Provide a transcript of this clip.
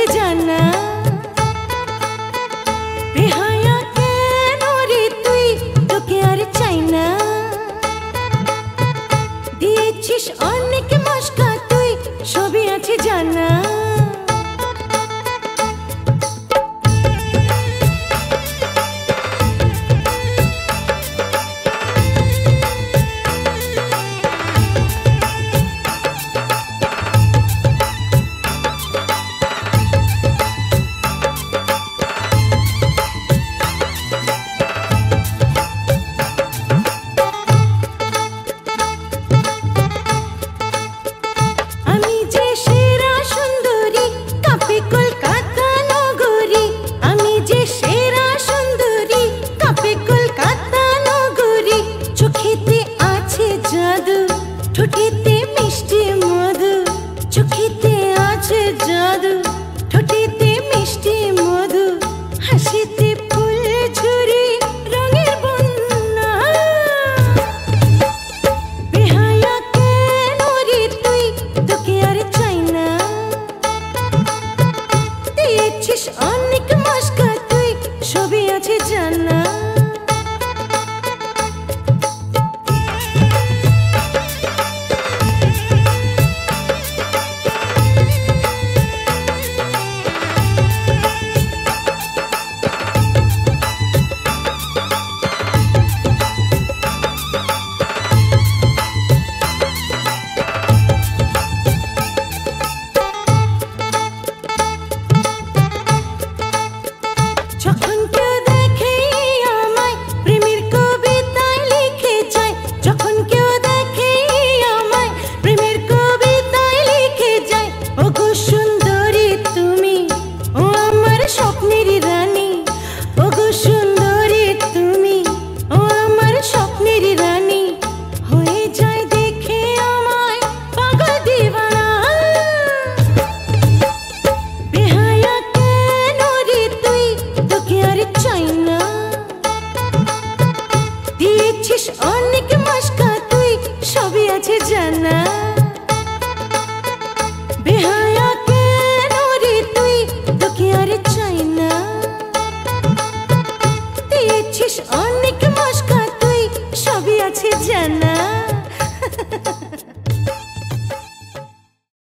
আছে জানা বেহায়া কেন রে তুই তোকে আর চাই না দিয়েছিস অনেক মস্কা তুই সবই আছে জানা ঠোঁটেতে মিষ্টি মধু চোখেতে আছে জাদু ঠোঁটেতে মিষ্টি মধু হাসিতে ফুল ঝুরি রঙের বন্যা বেহায়া কেন রে তুই তোকে আর চাই না দিয়েছিস অনেক